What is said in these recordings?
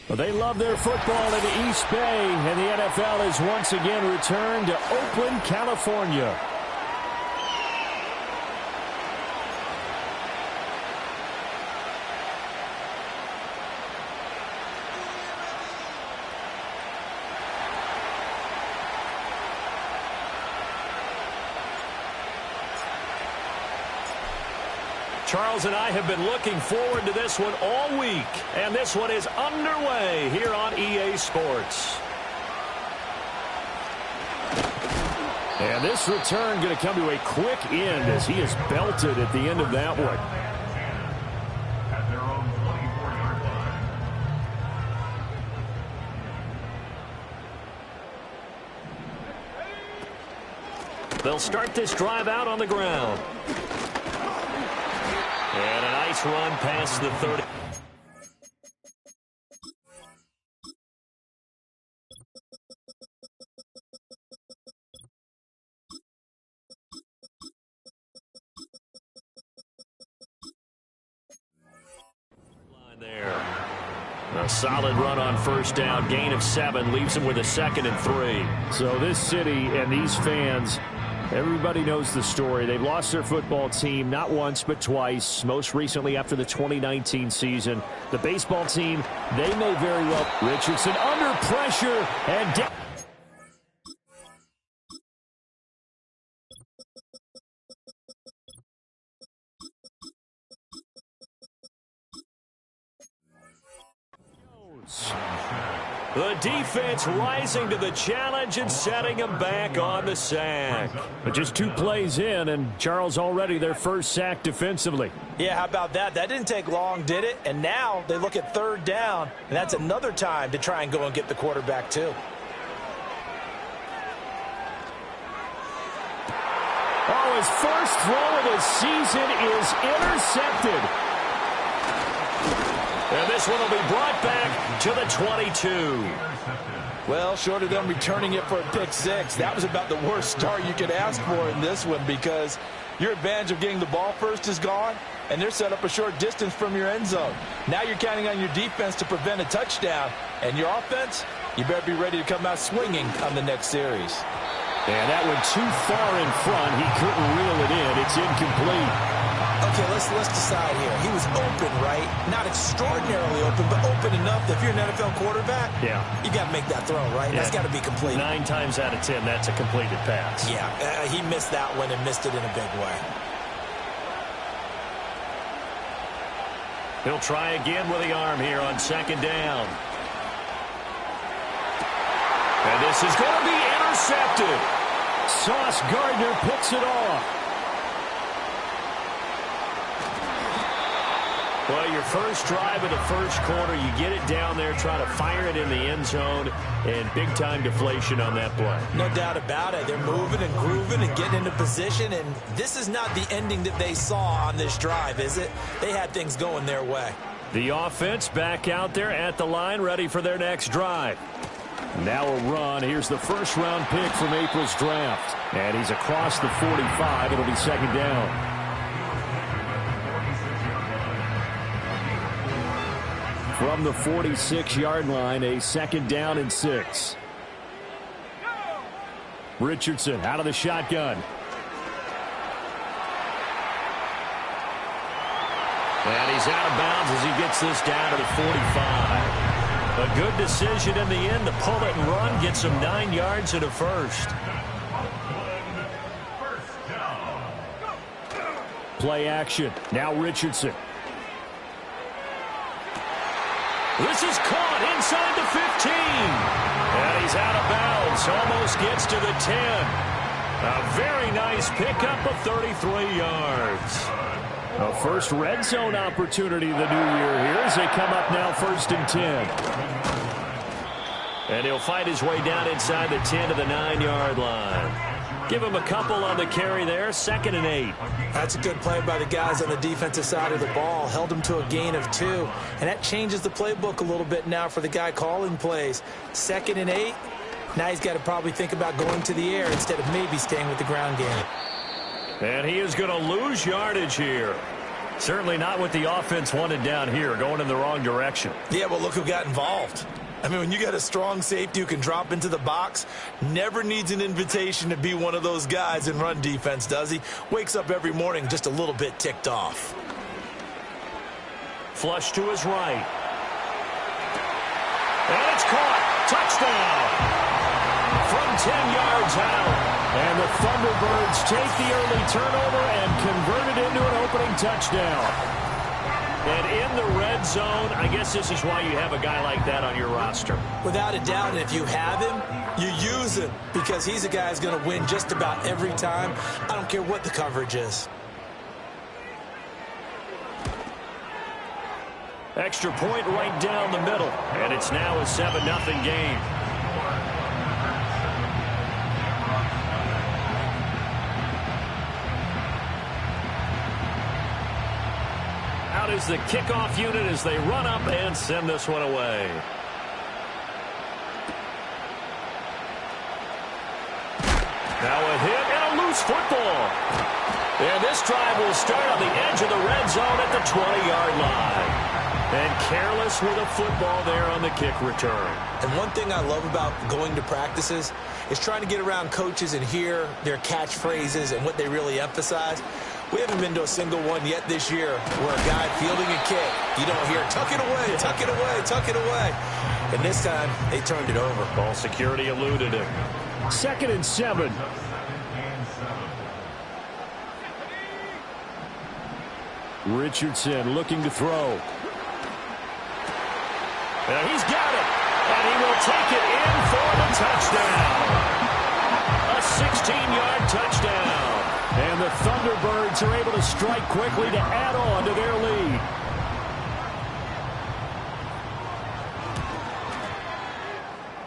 Well, they love their football in the East Bay, and the NFL has once again returned to Oakland, California. Charles and I have been looking forward to this one all week, and this one is underway here on EA Sports. And this return going to come to a quick end as he is belted at the end of that one. They'll start this drive out on the ground. And a nice run past the 30. Line there. A solid run on first down. Gain of 7 leaves him with a 2nd and 3. So this city and these fans, everybody knows the story. They've lost their football team not once but twice, most recently after the 2019 season. The baseball team, they may very well. Richardson under pressure and down. The defense rising to the challenge and setting them back on the sack. But just 2 plays in, and Charles already their first sack defensively. Yeah, how about that? That didn't take long, did it? And now they look at 3rd down, and that's another time to try and go and get the quarterback too. Oh, his first throw of the season is intercepted. And this one will be brought back to the 22. Well, short of them returning it for a pick 6, that was about the worst start you could ask for in this one, because your advantage of getting the ball first is gone, and they're set up a short distance from your end zone. Now you're counting on your defense to prevent a touchdown, and your offense, you better be ready to come out swinging on the next series. And that went too far in front. He couldn't reel it in. It's incomplete. Okay, let's decide here. He was open, right? Not extraordinarily open, but open enough that if you're an NFL quarterback, you got to make that throw, right? Yeah. That's got to be complete. 9 times out of 10, that's a completed pass. Yeah, he missed that one and missed it in a big way. He'll try again with the arm here on 2nd down. And this is going to be intercepted. Sauce Gardner picks it off. Well, your first drive of the first quarter, you get it down there, try to fire it in the end zone, and big-time deflation on that play. No doubt about it. They're moving and grooving and getting into position, and this is not the ending that they saw on this drive, is it? They had things going their way. The offense back out there at the line, ready for their next drive. Now a run. Here's the first-round pick from April's draft. And he's across the 45. It'll be 2nd down. From the 46-yard line, a 2nd down and 6. Richardson out of the shotgun. And he's out of bounds as he gets this down to the 45. A good decision in the end to pull it and run, get some 9 yards and a first. Play action. Now Richardson. This is caught inside the 15. And he's out of bounds. Almost gets to the 10. A very nice pickup of 33 yards. A first red zone opportunity the new year here as they come up now 1st and 10. And he'll fight his way down inside the 10 to the 9-yard line. Give him a couple on the carry there, 2nd and 8. That's a good play by the guys on the defensive side of the ball. Held him to a gain of 2. And that changes the playbook a little bit now for the guy calling plays. 2nd and 8. Now he's got to probably think about going to the air instead of maybe staying with the ground game. And he is going to lose yardage here. Certainly not what the offense wanted down here, going in the wrong direction. Yeah, but look who got involved. I mean, when you got a strong safety who can drop into the box, never needs an invitation to be one of those guys in run defense, does he? Wakes up every morning just a little bit ticked off. Flush to his right. And it's caught. Touchdown. From 10 yards out. And the Thunderbirds take the early turnover and convert it into an opening touchdown. And in the red zone, I guess this is why you have a guy like that on your roster. Without a doubt, and if you have him, you use him because he's a guy who's going to win just about every time. I don't care what the coverage is. Extra point right down the middle, and it's now a 7-0 game. Out is the kickoff unit as they run up and send this one away. Now a hit and a loose football. And this drive will start on the edge of the red zone at the 20-yard line. And careless with a football there on the kick return. And one thing I love about going to practices is trying to get around coaches and hear their catchphrases and what they really emphasize. We haven't been to a single one yet this year where a guy fielding a kick, you don't hear, tuck it away, tuck it away, tuck it away. And this time, they turned it over. Ball security eluded him. 2nd and 7. Richardson looking to throw. And he's got it. And he will take it in for the touchdown. A 16-yard touchdown. And the Thunderbirds are able to strike quickly to add on to their lead.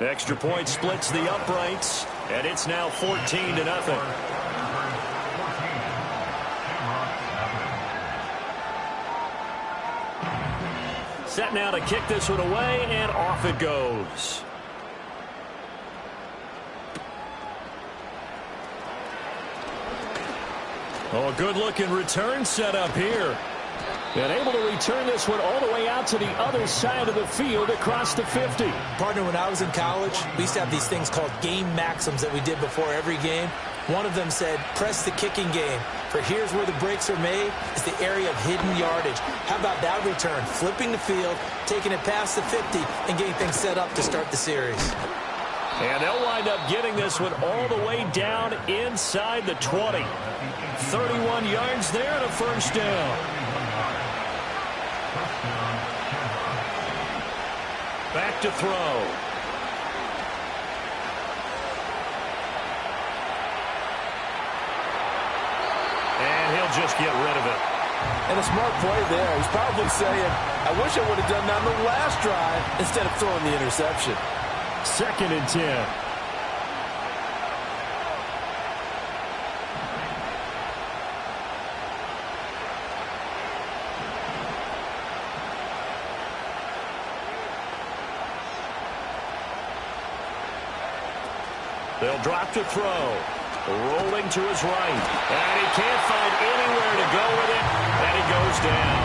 Extra point splits the uprights, and it's now 14-0. Set now to kick this one away, and off it goes. Oh, a good-looking return set up here. And able to return this one all the way out to the other side of the field across the 50. Partner, when I was in college, we used to have these things called game maxims that we did before every game. One of them said, press the kicking game. For here's where the breaks are made. It's the area of hidden yardage. How about that return? Flipping the field, taking it past the 50, and getting things set up to start the series. And they'll wind up getting this one all the way down inside the 20. 31 yards there and a first down. Back to throw. And he'll just get rid of it. And a smart play there. He's probably saying, I wish I would have done that on the last drive instead of throwing the interception. 2nd and 10. They'll drop to throw. Rolling to his right. And he can't find anywhere to go with it. And he goes down.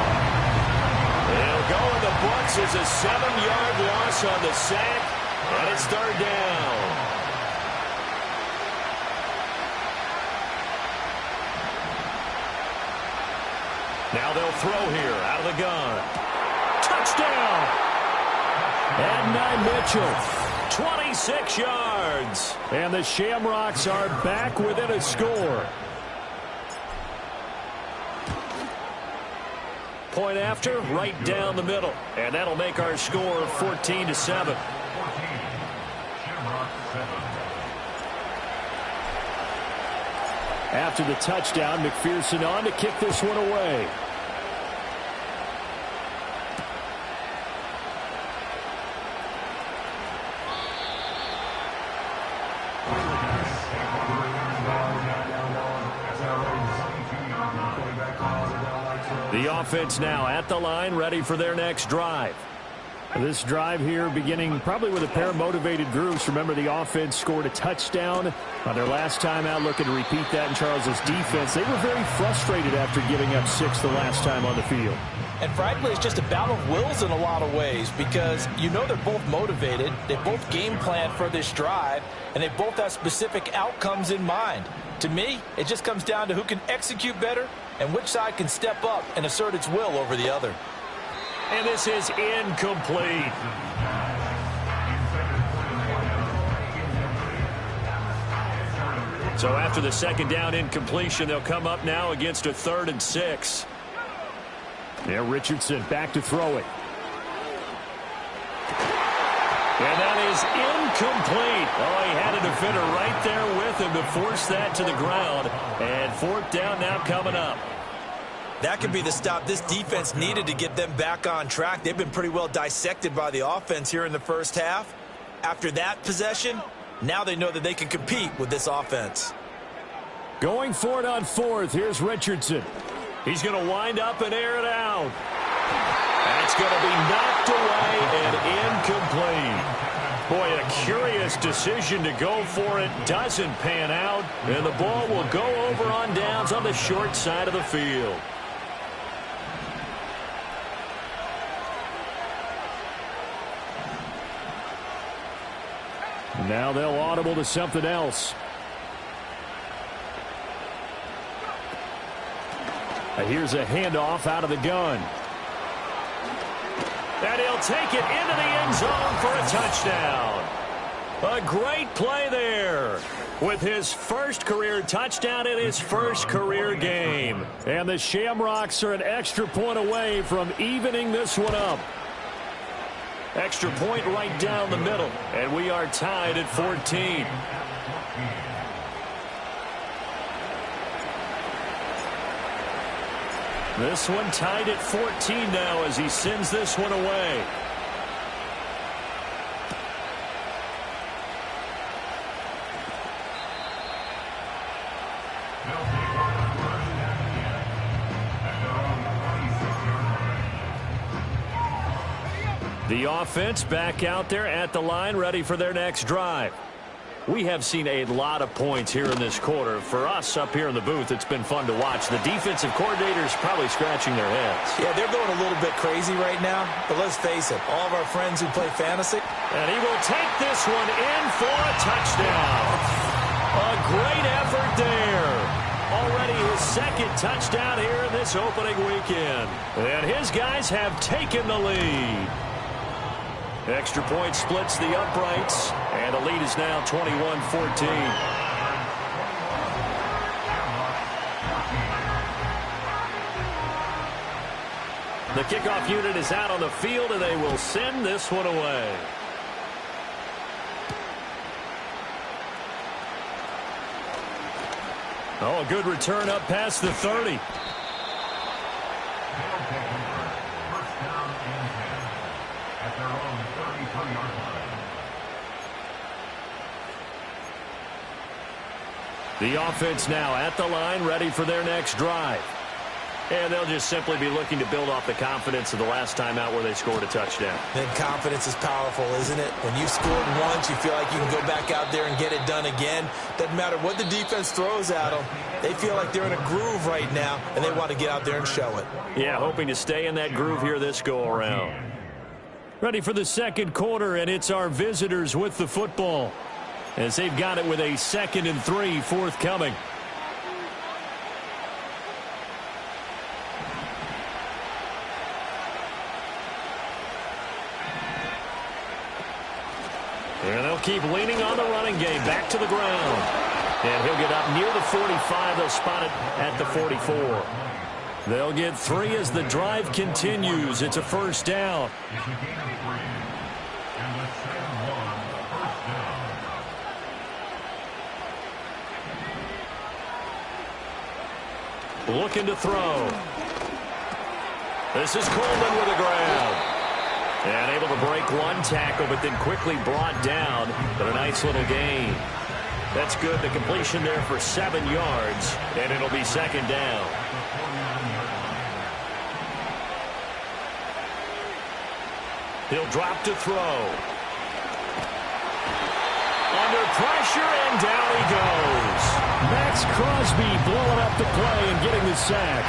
They'll go in the books as a 7-yard loss on the sack. And it's 3rd down. Now they'll throw here out of the gun. Touchdown! Adonai Mitchell. 26 yards. And the Shamrocks are back within a score. Point after, right down the middle. And that'll make our score 14-7. After the touchdown, McPherson on to kick this one away. The offense now at the line, ready for their next drive. This drive here beginning probably with a pair of motivated groups. Remember, the offense scored a touchdown on their last time out, looking to repeat that in Charles's defense. They were very frustrated after giving up 6 the last time on the field. And frankly, it's just a battle of wills in a lot of ways because you know they're both motivated. They both game plan for this drive, and they both have specific outcomes in mind. To me, it just comes down to who can execute better and which side can step up and assert its will over the other. And this is incomplete. So after the second down incompletion, they'll come up now against a 3rd and 6. Yeah, Richardson back to throw it. And that is incomplete. Oh, he had a defender right there with him to force that to the ground. And 4th down now coming up. That could be the stop this defense needed to get them back on track. They've been pretty well dissected by the offense here in the first half. After that possession, now they know that they can compete with this offense. Going for it on 4th. Here's Richardson. He's going to wind up and air it out. That's going to be knocked away and incomplete. Boy, a curious decision to go for it. Doesn't pan out. And the ball will go over on downs on the short side of the field. Now they'll audible to something else. Here's a handoff out of the gun. And he'll take it into the end zone for a touchdown. A great play there with his first career touchdown in his first career game. And the Shamrocks are an extra point away from evening this one up. Extra point right down the middle. And we are tied at 14. This one tied at 14 now as he sends this one away. The offense back out there at the line, ready for their next drive. We have seen a lot of points here in this quarter. For us up here in the booth, it's been fun to watch. The defensive coordinators probably scratching their heads. Yeah, they're going a little bit crazy right now. But let's face it, all of our friends who play fantasy. And he will take this one in for a touchdown. A great effort there. Already his second touchdown here in this opening weekend. And his guys have taken the lead. Extra point splits the uprights, and the lead is now 21-14. The kickoff unit is out on the field, and they will send this one away. Oh, a good return up past the 30. The offense now at the line, ready for their next drive. And they'll just simply be looking to build off the confidence of the last time out where they scored a touchdown. Then confidence is powerful, isn't it? When you scored once, you feel like you can go back out there and get it done again. Doesn't matter what the defense throws at them. They feel like they're in a groove right now, and they want to get out there and show it. Yeah, hoping to stay in that groove here this go-around. Ready for the second quarter, and it's our visitors with the football, as they've got it with a 2nd and 3 forthcoming. And they'll keep leaning on the running game. Back to the ground. And he'll get up near the 45. They'll spot it at the 44. They'll get 3 as the drive continues. It's a first down. Looking to throw. This is Coleman with the ground. And able to break one tackle, but then quickly brought down. But a nice little gain. That's good. The completion there for 7 yards. And it'll be second down. He'll drop to throw. Under pressure, and down he goes. Max Crosby blowing up the play and getting the sack.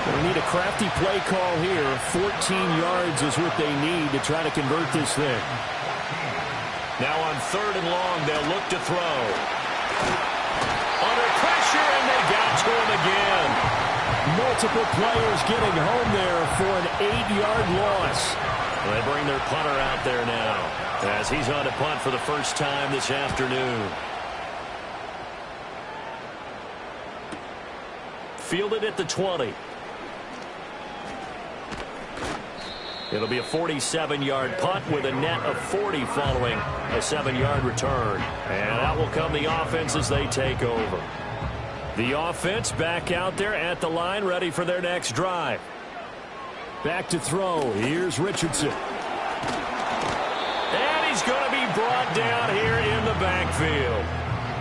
They need a crafty play call here. 14 yards is what they need to try to convert this thing. Now on 3rd and long, they'll look to throw. Under pressure, and they got to him again. Multiple players getting home there for an 8-yard loss. They bring their punter out there now as he's on to punt for the first time this afternoon. Fielded at the 20. It'll be a 47-yard punt with a net of 40 following a 7-yard return. And out will come the offense as they take over. The offense back out there at the line, ready for their next drive. Back to throw. Here's Richardson. And he's going to be brought down here in the backfield.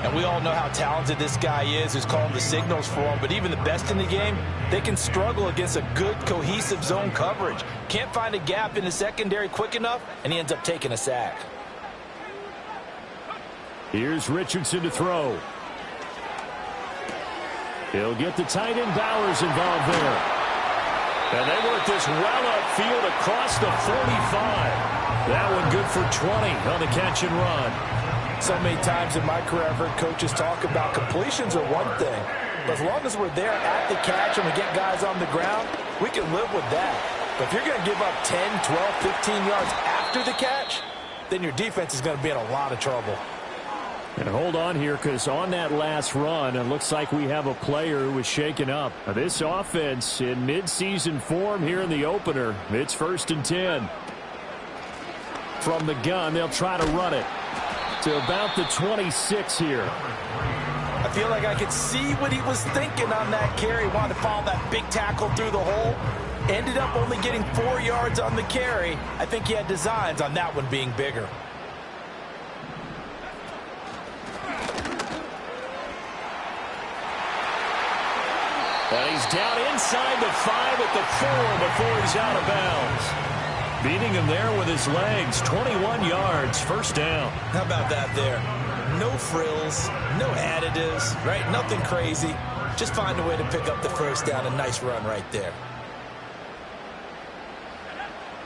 And we all know how talented this guy is who's calling the signals for him. But even the best in the game, they can struggle against a good, cohesive zone coverage. Can't find a gap in the secondary quick enough, and he ends up taking a sack. Here's Richardson to throw. He'll get the tight end Bowers involved there. And they work this well upfield across the 45. That one good for 20 on the catch and run. So many times in my career I've heard coaches talk about completions are one thing. But as long as we're there at the catch and we get guys on the ground, we can live with that. But if you're going to give up 10, 12, 15 yards after the catch, then your defense is going to be in a lot of trouble. And hold on here, because on that last run, it looks like we have a player who was shaken up. Now, this offense in midseason form here in the opener. It's 1st and 10. From the gun, they'll try to run it to about the 26 here. I feel like I could see what he was thinking on that carry. Wanted to follow that big tackle through the hole. Ended up only getting 4 yards on the carry. I think he had designs on that one being bigger. And he's down inside the 5 at the 4 before he's out of bounds. Beating him there with his legs. 21 yards, 1st down. How about that there? No frills, no additives, right? Nothing crazy. Just find a way to pick up the 1st down. A nice run right there.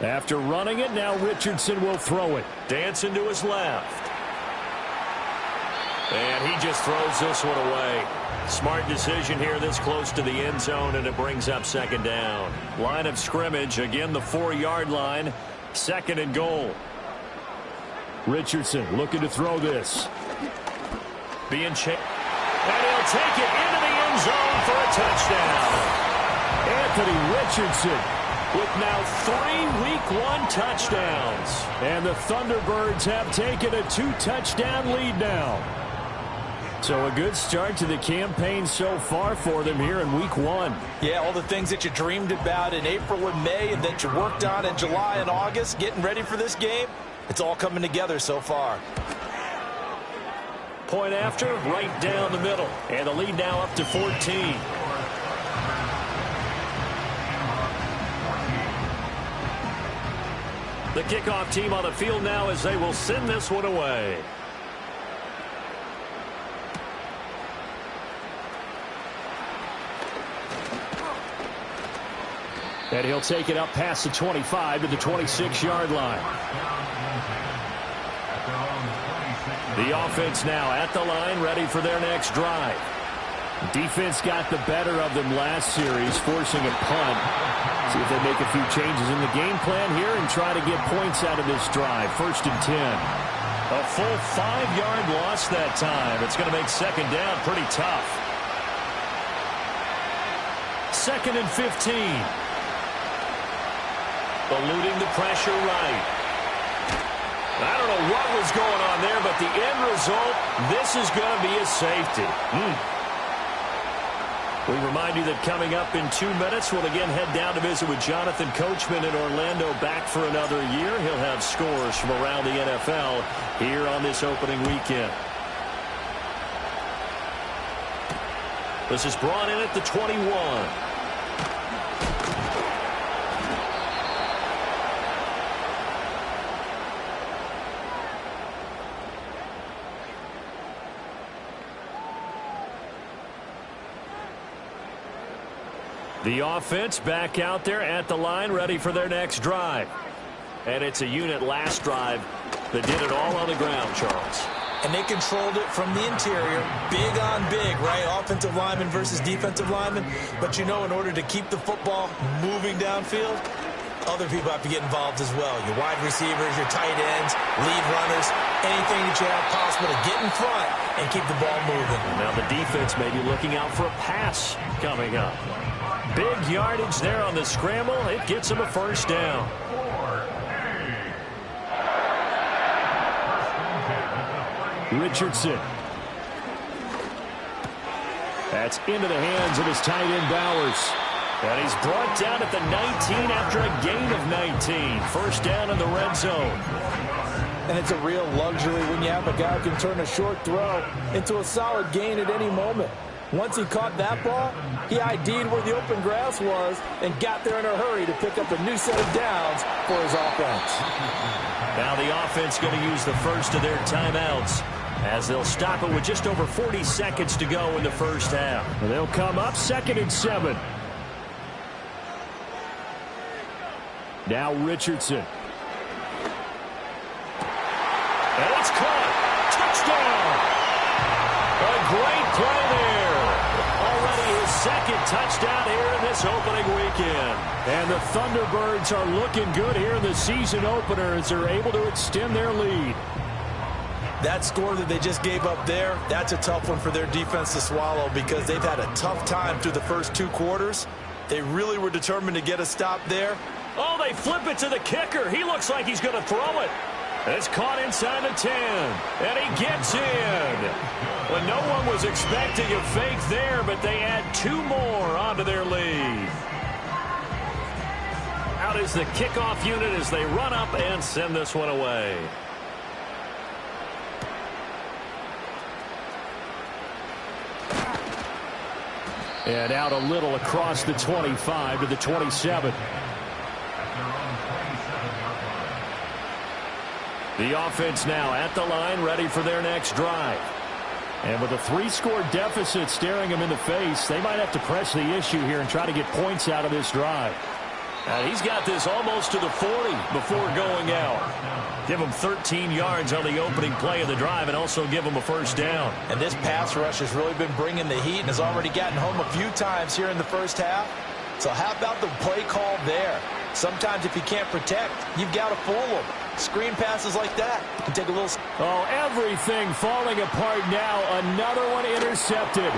After running it, now Richardson will throw it. Dancing to his left. And he just throws this one away. Smart decision here this close to the end zone, and it brings up 2nd down. Line of scrimmage, again the 4-yard line. 2nd and goal. Richardson looking to throw this. Being chased. And he'll take it into the end zone for a touchdown. Anthony Richardson with now 3 Week 1 touchdowns. And the Thunderbirds have taken a 2-touchdown lead now. So a good start to the campaign so far for them here in Week 1. Yeah, all the things that you dreamed about in April and May and that you worked on in July and August, getting ready for this game, it's all coming together so far. Point after, right down the middle. And the lead now up to 14. The kickoff team on the field now as they will send this one away. And he'll take it up past the 25 to the 26-yard line. The offense now at the line, ready for their next drive. Defense got the better of them last series, forcing a punt. See if they make a few changes in the game plan here and try to get points out of this drive. 1st and 10. A full 5-yard loss that time. It's going to make 2nd down pretty tough. 2nd and 15. Eluding the pressure right. I don't know what was going on there, but the end result, this is going to be a safety. We remind you that coming up in 2 minutes, we'll again head down to visit with Jonathan Coachman in Orlando, back for another year. He'll have scores from around the NFL here on this opening weekend. This is brought in at the 21. The offense back out there at the line, ready for their next drive. And it's a unit last drive that did it all on the ground, Charles. And they controlled it from the interior, big on big, right? Offensive lineman versus defensive lineman. But, you know, in order to keep the football moving downfield, other people have to get involved as well. Your wide receivers, your tight ends, lead runners, anything that you have possible to get in front and keep the ball moving. Now the defense may be looking out for a pass coming up. Big yardage there on the scramble. It gets them a first down. Richardson. That's into the hands of his tight end Bowers. And he's brought down at the 19 after a gain of 19. First down in the red zone. And it's a real luxury when you have a guy who can turn a short throw into a solid gain at any moment. Once he caught that ball, he ID'd where the open grass was and got there in a hurry to pick up a new set of downs for his offense. Now the offense going to use the first of their timeouts as they'll stop it with just over 40 seconds to go in the first half. And they'll come up 2nd and 7. Now Richardson. And it's caught. Touchdown. A great play there. Already his 2nd touchdown here in this opening weekend. And the Thunderbirds are looking good here in the season opener as they're able to extend their lead. That score that they just gave up there, that's a tough one for their defense to swallow because they've had a tough time through the first 2 quarters. They really were determined to get a stop there. Oh, they flip it to the kicker. He looks like he's going to throw it. It's caught inside the 10, and he gets in. Well, no one was expecting a fake there, but they add 2 more onto their lead. Out is the kickoff unit as they run up and send this one away. And out a little across the 25 to the 27. The offense now at the line, ready for their next drive. And with a 3-score deficit staring them in the face, they might have to press the issue here and try to get points out of this drive. And he's got this almost to the 40 before going out. Give him 13 yards on the opening play of the drive and also give him a first down. And this pass rush has really been bringing the heat and has already gotten home a few times here in the first half. So how about the play call there? Sometimes if you can't protect, you've got to fool them. Screen passes like that can take a little... Oh, everything falling apart now. Another one intercepted.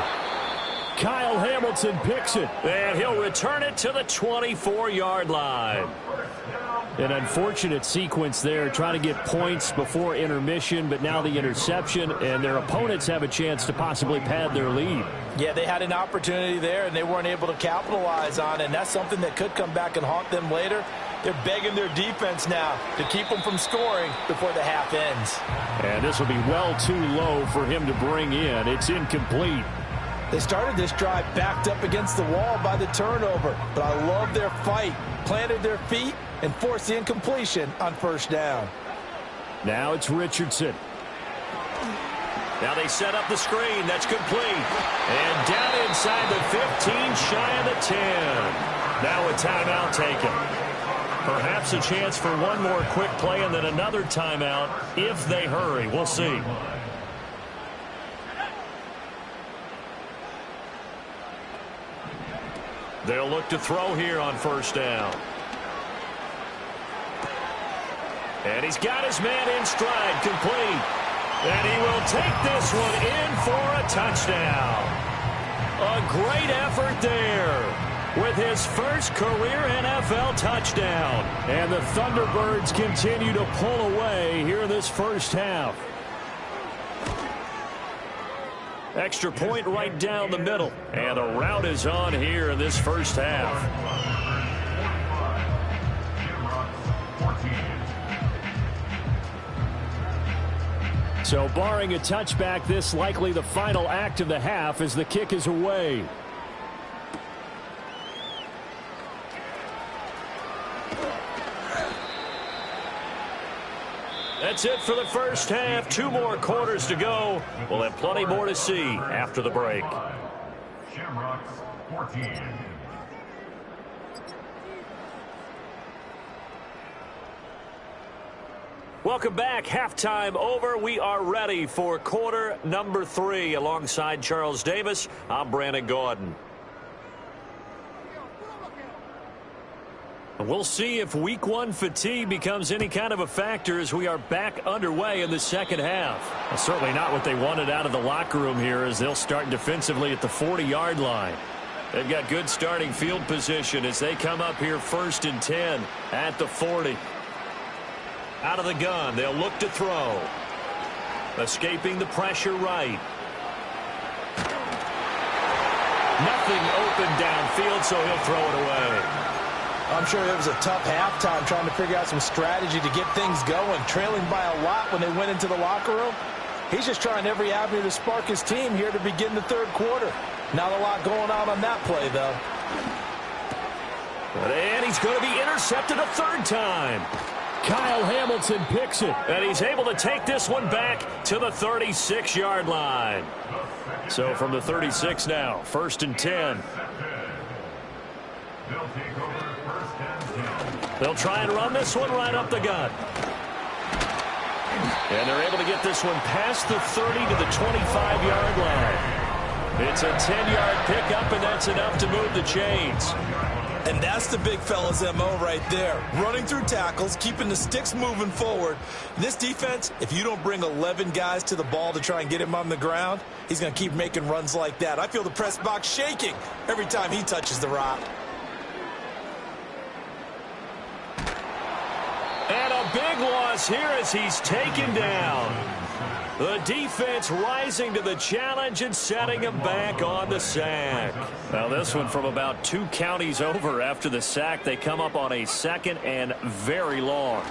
Kyle Hamilton picks it, and he'll return it to the 24-yard line. An unfortunate sequence there, trying to get points before intermission, but now the interception, and their opponents have a chance to possibly pad their lead. Yeah, they had an opportunity there, and they weren't able to capitalize on it, and that's something that could come back and haunt them later. They're begging their defense now to keep them from scoring before the half ends. And this will be well too low for him to bring in. It's incomplete. They started this drive backed up against the wall by the turnover, but I love their fight. Planted their feet and forced the incompletion on first down. Now it's Richardson. Now they set up the screen. That's complete. And down inside the 15, shy of the 10. Now a timeout taken. Perhaps a chance for one more quick play and then another timeout if they hurry. We'll see. They'll look to throw here on first down. And he's got his man in stride, complete. And he will take this one in for a touchdown. A great effort there with his first career NFL touchdown. And the Thunderbirds continue to pull away here in this first half. Extra point right down the middle. And the route is on here in this first half. So barring a touchback, this likely the final act of the half as the kick is away. That's it for the first half. 2 more quarters to go. We'll have plenty more to see after the break. Shamrock 14. Welcome back. Halftime over. We are ready for quarter number 3. Alongside Charles Davis, I'm Brandon Gordon. We'll see if week 1 fatigue becomes any kind of a factor as we are back underway in the second half. Well, certainly not what they wanted out of the locker room here, as they'll start defensively at the 40-yard line. They've got good starting field position as they come up here 1st and 10 at the 40. Out of the gun, they'll look to throw. Escaping the pressure right. Nothing open downfield, so he'll throw it away. I'm sure it was a tough halftime trying to figure out some strategy to get things going, trailing by a lot when they went into the locker room. He's just trying every avenue to spark his team here to begin the third quarter. Not a lot going on that play, though. And he's going to be intercepted a 3rd time. Kyle Hamilton picks it. And he's able to take this one back to the 36-yard line. So from the 36 now, 1st and 10. They'll try and run this one right up the gut. And they're able to get this one past the 30 to the 25-yard line. It's a 10-yard pickup, and that's enough to move the chains. And that's the big fella's MO right there. Running through tackles, keeping the sticks moving forward. This defense, if you don't bring 11 guys to the ball to try and get him on the ground, he's going to keep making runs like that. I feel the press box shaking every time he touches the rock. And a big loss here as he's taken down. The defense rising to the challenge and setting him back on the sack. Now this one from about 2 counties over after the sack. They come up on a 2nd and very long.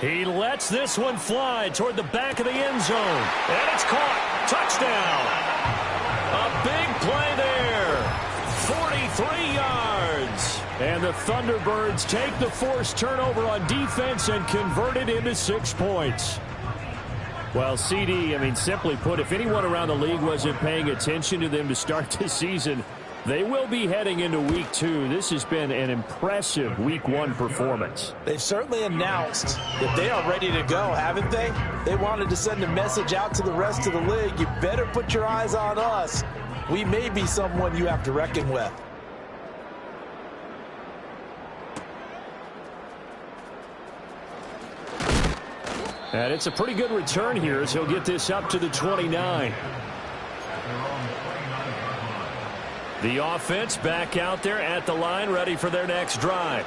He lets this one fly toward the back of the end zone. And it's caught. Touchdown. A big play there. 43 yards. And the Thunderbirds take the forced turnover on defense and convert it into 6 points. Well, CD, simply put, if anyone around the league wasn't paying attention to them to start this season, they will be heading into week 2. This has been an impressive week 1 performance. They've certainly announced that they are ready to go, haven't they? They wanted to send a message out to the rest of the league. You better put your eyes on us. We may be someone you have to reckon with. And it's a pretty good return here as he'll get this up to the 29. The offense back out there at the line, ready for their next drive.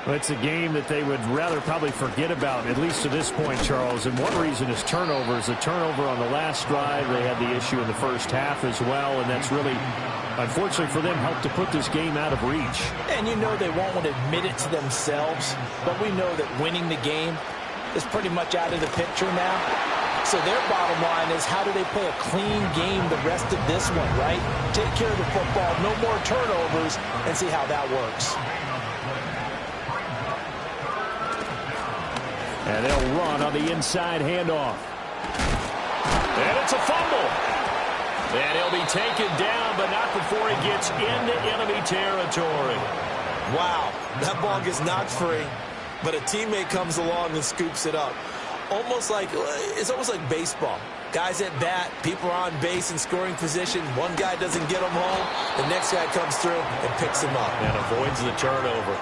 Well, it's a game that they would rather probably forget about, at least to this point, Charles. And one reason is turnovers. A turnover on the last drive. They had the issue in the first half as well, and that's really, unfortunately for them, helped to put this game out of reach. And you know they won't want to admit it to themselves, but we know that winning the game is pretty much out of the picture now. So their bottom line is, how do they play a clean game the rest of this one, right? Take care of the football, no more turnovers, and see how that works. And they'll run on the inside handoff. And it's a fumble. And he'll be taken down, but not before he gets into enemy territory. Wow, that ball gets knocked free, but a teammate comes along and scoops it up. It's almost like baseball. Guys at bat, people are on base in scoring position. One guy doesn't get them home. The next guy comes through and picks him up. And avoids the turnover.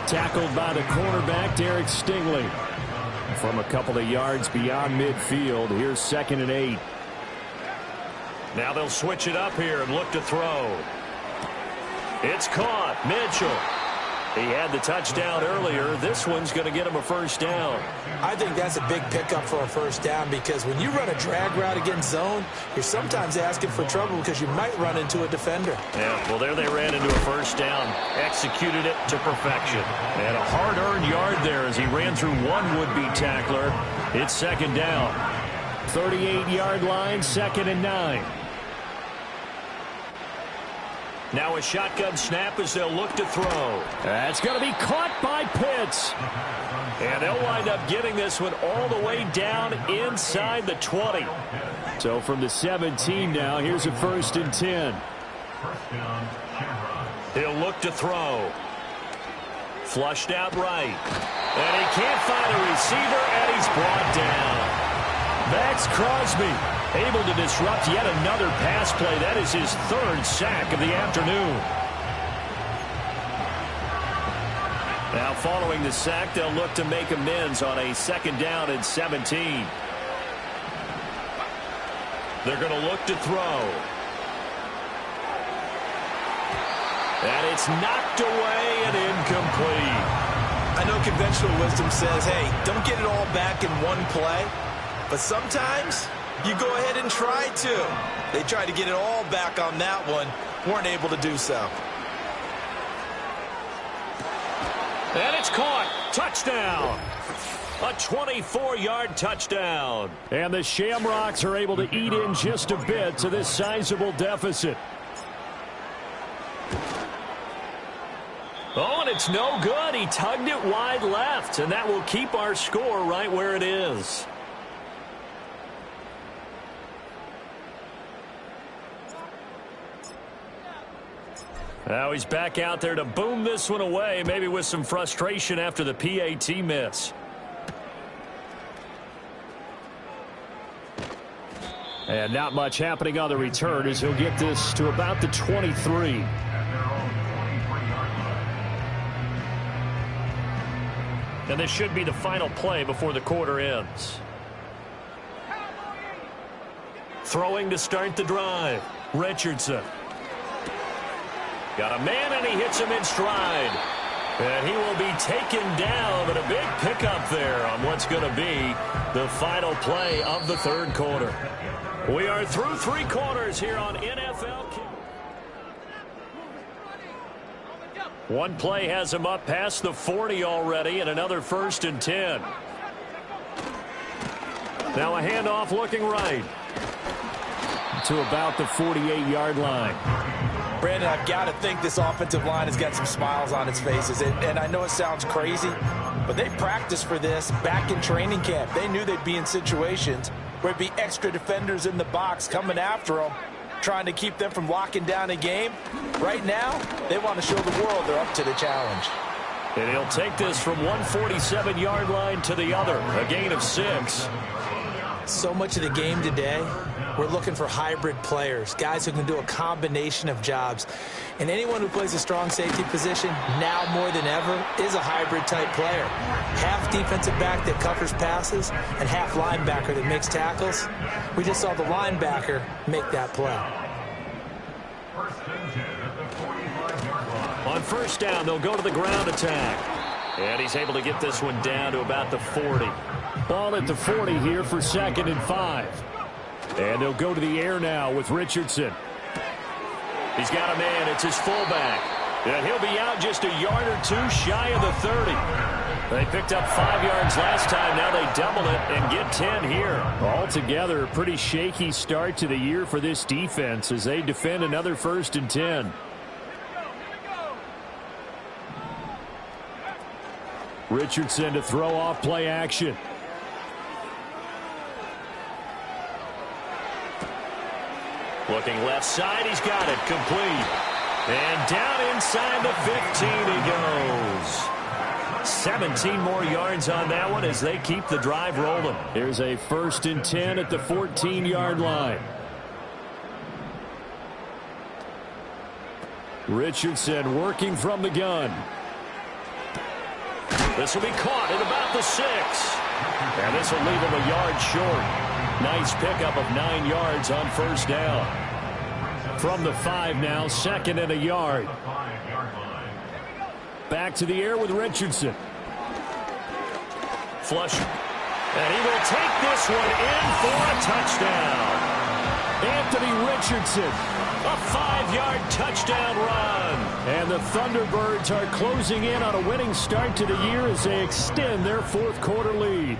Tackled by the cornerback, Derek Stingley. From a couple of yards beyond midfield, here's 2nd and 8. Now they'll switch it up here and look to throw. It's caught. Mitchell. He had the touchdown earlier. This one's going to get him a first down. I think that's a big pickup for a first down, because when you run a drag route against zone, you're sometimes asking for trouble because you might run into a defender. Yeah, well, there they ran into a first down. Executed it to perfection. And a hard-earned yard there as he ran through one would-be tackler. It's 2nd down. 38-yard line, 2nd and 9. Now a shotgun snap as they'll look to throw. That's going to be caught by Pitts. And they'll wind up getting this one all the way down inside the 20. So from the 17 now, here's a 1st and 10. He'll look to throw. Flushed out right. And he can't find a receiver, and he's brought down. Max Crosby able to disrupt yet another pass play. That is his third sack of the afternoon. Now following the sack, they'll look to make amends on a 2nd down and 17. They're going to look to throw. And it's knocked away and incomplete. I know conventional wisdom says, hey, don't get it all back in one play. But sometimes you go ahead and try to. They tried to get it all back on that one. Weren't able to do so. And it's caught. Touchdown. A 24-yard touchdown. And the Shamrocks are able to eat in just a bit to this sizable deficit. Oh, and it's no good. He tugged it wide left, and that will keep our score right where it is. Now he's back out there to boom this one away, maybe with some frustration after the PAT miss. And not much happening on the return as he'll get this to about the 23. And this should be the final play before the quarter ends. Throwing to start the drive. Richardson. Got a man, and he hits him in stride. And he will be taken down, but a big pickup there on what's going to be the final play of the 3rd quarter. We are through 3 quarters here on NFL Kick. One play has him up past the 40 already, and another 1st and 10. Now a handoff looking right to about the 48-yard line. Brandon, I've got to think this offensive line has got some smiles on its faces. And I know it sounds crazy, but they practiced for this back in training camp. They knew they'd be in situations where it'd be extra defenders in the box coming after them, trying to keep them from locking down a game. Right now, they want to show the world they're up to the challenge. And he'll take this from one 47-yard line to the other, a gain of 6. So much of the game today, we're looking for hybrid players, guys who can do a combination of jobs. And anyone who plays a strong safety position, now more than ever, is a hybrid-type player. Half defensive back that covers passes and half linebacker that makes tackles. We just saw the linebacker make that play. On 1st down, they'll go to the ground attack. And he's able to get this one down to about the 40. Ball at the 40 here for 2nd and 5. And they'll go to the air now with Richardson. He's got a man. It's his fullback. And he'll be out just a yard or 2 shy of the 30. They picked up 5 yards last time. Now they double it and get 10 here. Altogether, a pretty shaky start to the year for this defense as they defend another 1st and 10. Richardson to throw off play action. Looking left side, he's got it, complete. And down inside the 15 he goes. 17 more yards on that one as they keep the drive rolling. Here's a 1st and 10 at the 14-yard line. Richardson working from the gun. This will be caught at about the 6. And this will leave him a yard short. Nice pickup of 9 yards on 1st down. From the 5 now, 2nd and a yard. Back to the air with Richardson. Flush. And he will take this one in for a touchdown. Anthony Richardson, a 5-yard touchdown run. And the Thunderbirds are closing in on a winning start to the year as they extend their 4th quarter lead.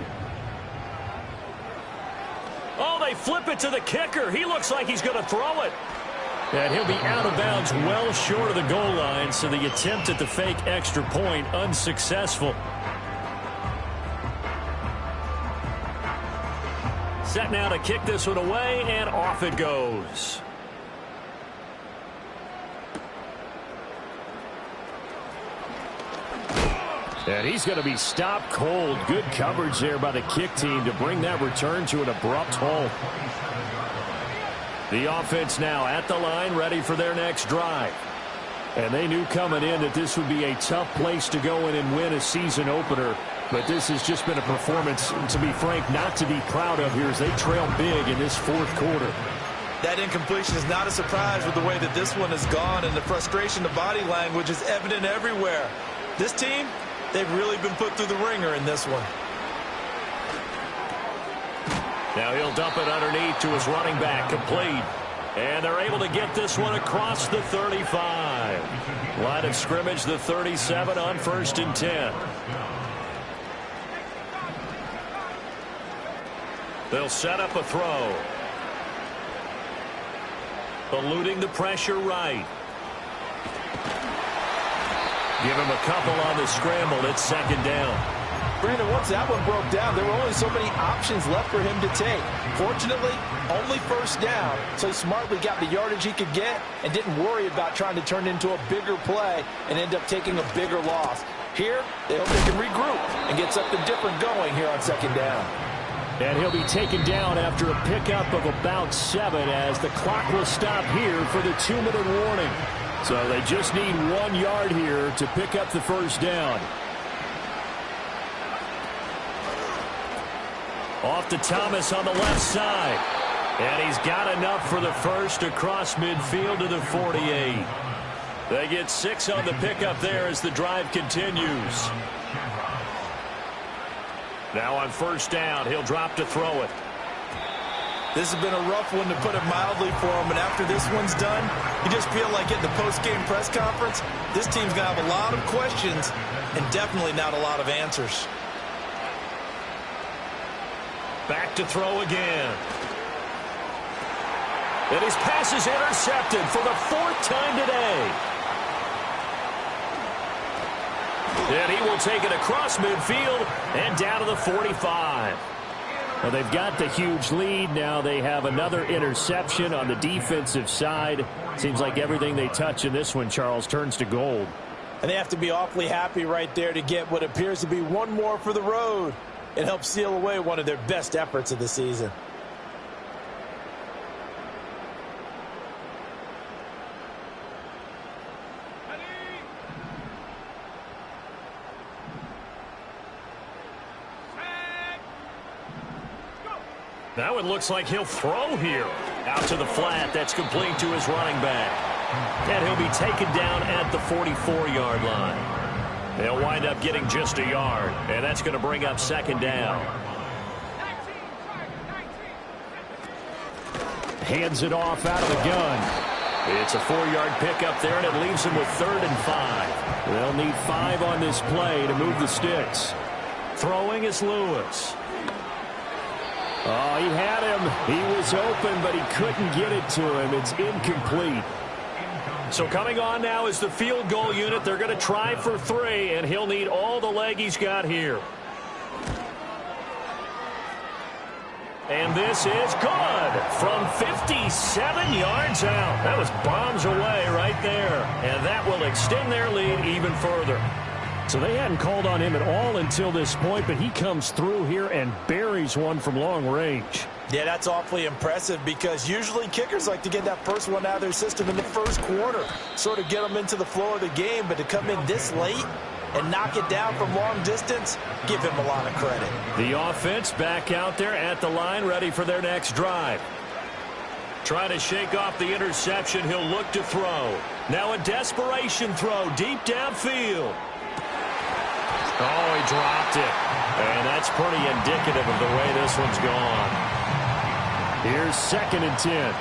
Oh, they flip it to the kicker. He looks like he's going to throw it. And he'll be out of bounds well short of the goal line, so the attempt at the fake extra point unsuccessful. Set now to kick this one away, and off it goes. And he's going to be stopped cold. Good coverage there by the kick team to bring that return to an abrupt halt. The offense now at the line, ready for their next drive. And they knew coming in that this would be a tough place to go in and win a season opener. But this has just been a performance, to be frank, not to be proud of here as they trail big in this fourth quarter. That incompletion is not a surprise with the way that this one has gone, and the frustration, the body language is evident everywhere. This team, they've really been put through the ringer in this one. Now he'll dump it underneath to his running back, complete. And they're able to get this one across the 35. Line of scrimmage, the 37 on 1st and 10. They'll set up a throw. Eluding the pressure right. Give him a couple on the scramble. It's 2nd down. Brandon, once that one broke down, there were only so many options left for him to take. Fortunately, only 1st down, so he smartly got the yardage he could get and didn't worry about trying to turn it into a bigger play and end up taking a bigger loss. Here, they hope they can regroup and get something different going here on 2nd down. And he'll be taken down after a pickup of about 7 as the clock will stop here for the 2-minute warning. So they just need 1 yard here to pick up the 1st down. Off to Thomas on the left side. And he's got enough for the first across midfield to the 48. They get 6 on the pickup there as the drive continues. Now on 1st down, he'll drop to throw it. This has been a rough one, to put it mildly, for him. And after this one's done, you just feel like at the post-game press conference, this team's going to have a lot of questions and definitely not a lot of answers. Back to throw again. And his pass is intercepted for the 4th time today. And he will take it across midfield and down to the 45. Well, they've got the huge lead. Now they have another interception on the defensive side. Seems like everything they touch in this one, Charles, turns to gold. And they have to be awfully happy right there to get what appears to be one more for the road. It helps seal away one of their best efforts of the season. Now it looks like he'll throw here. Out to the flat. That's complete to his running back. And he'll be taken down at the 44-yard line. They'll wind up getting just a yard, and that's going to bring up 2nd down. Hands it off out of the gun. It's a 4-yard pickup there, and it leaves him with 3rd and 5. They'll need 5 on this play to move the sticks. Throwing is Lewis. Oh, he had him. He was open, but he couldn't get it to him. It's incomplete. So coming on now is the field goal unit. They're going to try for 3, and he'll need all the leg he's got here. And this is good from 57 yards out. That was bombs away right there, and that will extend their lead even further. So they hadn't called on him at all until this point, but he comes through here and buries one from long range. Yeah, that's awfully impressive because usually kickers like to get that first one out of their system in the first quarter, sort of get them into the flow of the game, but to come in this late and knock it down from long distance, give him a lot of credit. The offense back out there at the line, ready for their next drive. Trying to shake off the interception, he'll look to throw. Now a desperation throw deep downfield. Oh, he dropped it. And that's pretty indicative of the way this one's gone. Here's 2nd and 10.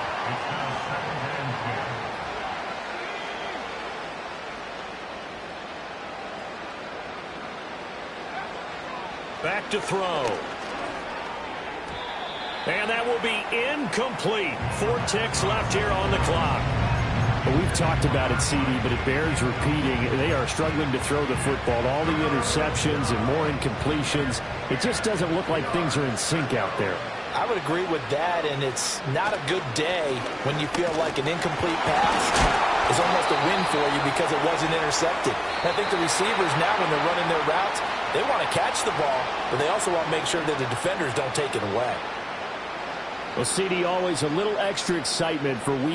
Back to throw. And that will be incomplete. 4 ticks left here on the clock. Well, we've talked about it, CD, but it bears repeating. They are struggling to throw the football. All the interceptions and more incompletions. It just doesn't look like things are in sync out there. I would agree with that, and it's not a good day when you feel like an incomplete pass is almost a win for you because it wasn't intercepted. And I think the receivers now, when they're running their routes, they want to catch the ball, but they also want to make sure that the defenders don't take it away. Well, CD, always a little extra excitement for week